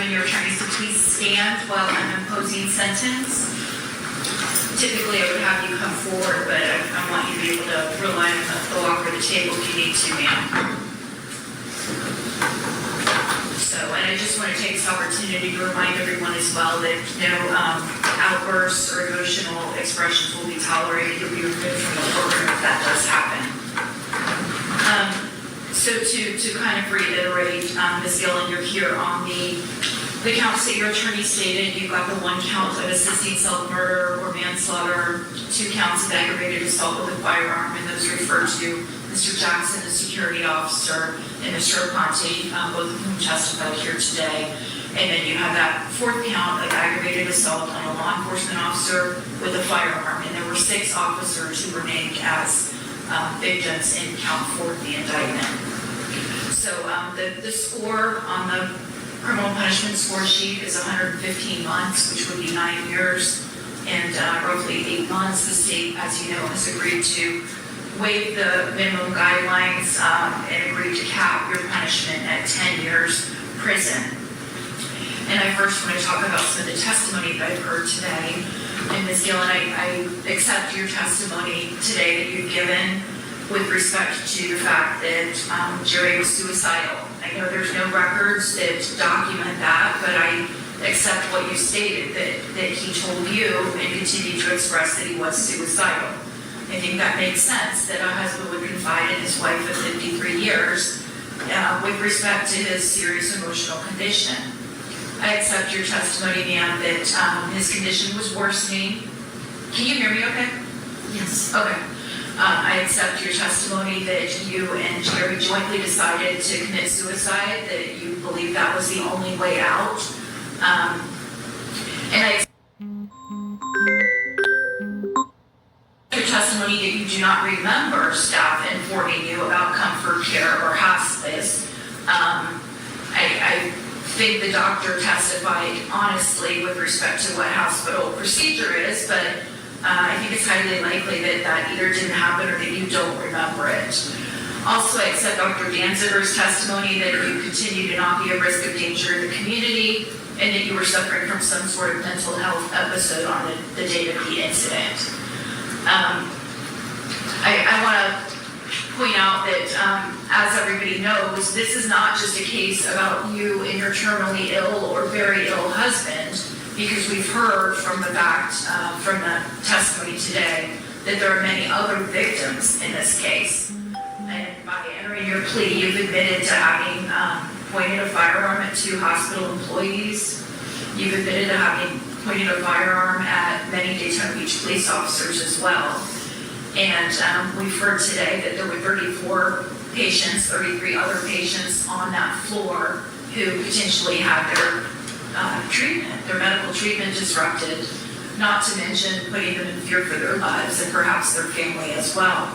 and your attorneys to please stand while I'm imposing sentence. Typically, I would have you come forward, but I want you to be able to rely on the walk or the table if you need to, ma'am. So, and I just want to take this opportunity to remind everyone as well that no outbursts or emotional expressions will be tolerated. You'll be removed from the program if that does happen. So to kind of reiterate, Ms. Gilland, you're here on the counts that your attorney stated. You've got the 1 count of assisting self-murder or manslaughter, 2 counts of aggravated assault with a firearm, and those refer to Mr. Jackson, the security officer, and Mr. Aponte, both of whom testified here today. And then you have that 4th count of aggravated assault on a law enforcement officer with a firearm. And there were 6 officers who were named as victims in count 4 of the indictment. So the score on the criminal punishment score sheet is 115 months, which would be 9 years and roughly 8 months. The state, as you know, has agreed to waive the minimum guidelines and agreed to cap your punishment at 10 years prison. And I first want to talk about some of the testimony that I've heard today. And Ms. Gilland, I accept your testimony today that you've given with respect to the fact that Jerry was suicidal. I know there's no records that document that, but I accept what you stated, that he told you and continued to express that he was suicidal. I think that makes sense, that a husband would confide in his wife of 53 years with respect to his serious emotional condition. I accept your testimony, ma'am, that his condition was worsening. Can you hear me okay? Yes. Okay. I accept your testimony that you and Jerry jointly decided to commit suicide, that you believe that was the only way out. And I accept your testimony that you do not remember staff informing you about comfort care or hospice. I think the doctor testified honestly with respect to what hospital procedure is, but I think it's highly likely that either didn't happen or that you don't remember it. Also, I accept Dr. Danziger's testimony that you continue to not be a risk of danger in the community and that you were suffering from some sort of mental health episode on the date of the incident. I want to point out that, as everybody knows, this is not just a case about you and your terminally ill or very ill husband, because we've heard from the fact, from the testimony today, that there are many other victims in this case. And by entering your plea, you've admitted to having pointed a firearm at 2 hospital employees. You've admitted to having pointed a firearm at many Daytona Beach police officers as well. And we've heard today that there were 34 patients, 33 other patients on that floor who potentially had their their medical treatment disrupted, not to mention putting them in fear for their lives and perhaps their family as well.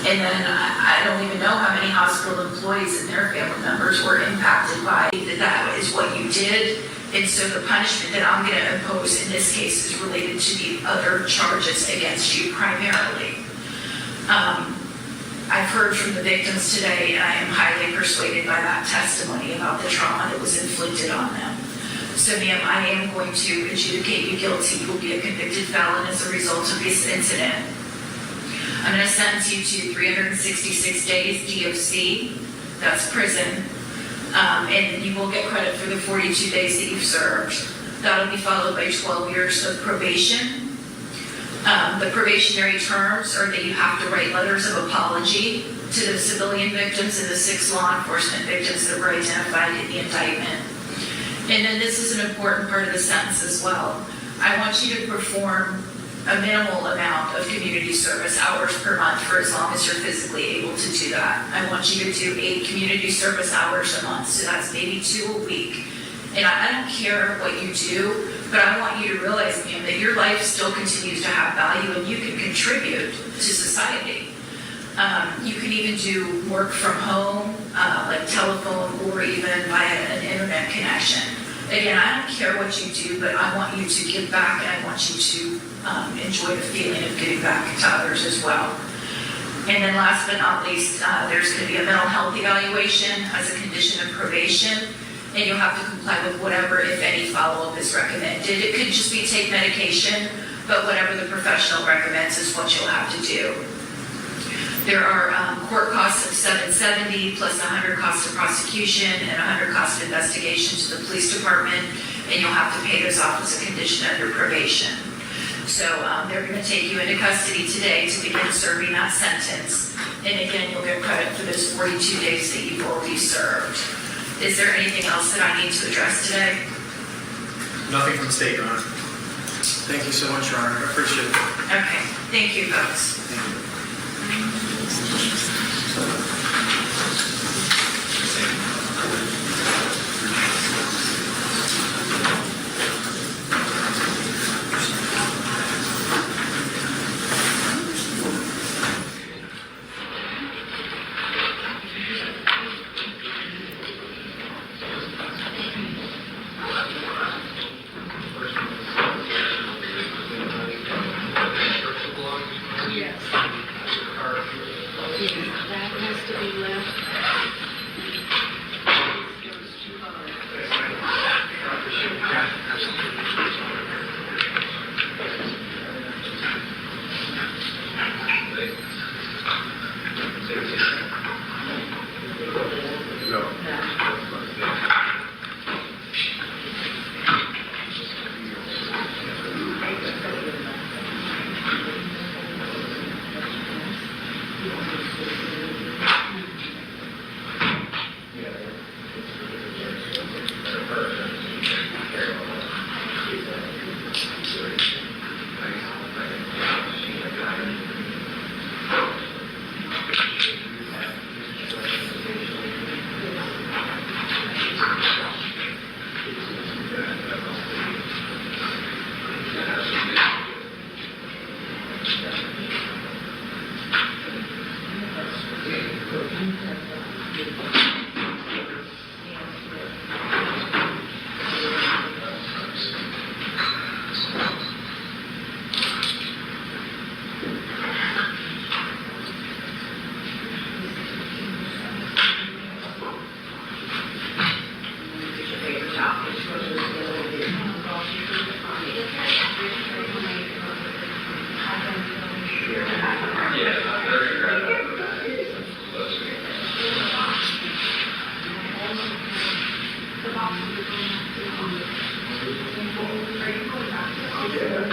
And then I don't even know how many hospital employees and their family members were impacted by that is what you did. And so the punishment that I'm going to impose in this case is related to the other charges against you primarily. I've heard from the victims today, and I am highly persuaded by that testimony about the trauma that was inflicted on them. So, ma'am, I am going to adjudicate you guilty. You will be a convicted felon as a result of this incident. I'm going to sentence you to 366 days DOC, that's prison, and you will get credit for the 42 days that you've served. That'll be followed by 12 years of probation. The probationary terms are that you have to write letters of apology to the civilian victims and the 6 law enforcement victims that were identified in the indictment. And then this is an important part of the sentence as well. I want you to perform a minimal amount of community service hours per month for as long as you're physically able to do that. I want you to do 8 community service hours a month, so that's maybe 2 a week. And I don't care what you do, but I want you to realize, ma'am, that your life still continues to have value and you can contribute to society. You can even do work from home, like telephone or even via an internet connection. Again, I don't care what you do, but I want you to give back and I want you to enjoy the feeling of giving back to others as well. And then last but not least, there's going to be a mental health evaluation as a condition of probation. and you'll have to comply with whatever, if any, follow-up is recommended. It could just be take medication, but whatever the professional recommends is what you'll have to do. There are court costs of $770 plus $100 cost of prosecution and $100 cost of investigation to the police department, and you'll have to pay those off as a condition under probation. So they're going to take you into custody today to begin serving that sentence. And again, you'll get credit for those 42 days that you've already served. Is there anything else that I need to address today? Nothing from the state, Your Honor. Thank you so much, Your Honor. I appreciate it. Okay, thank you, folks. That has to be left. Yeah.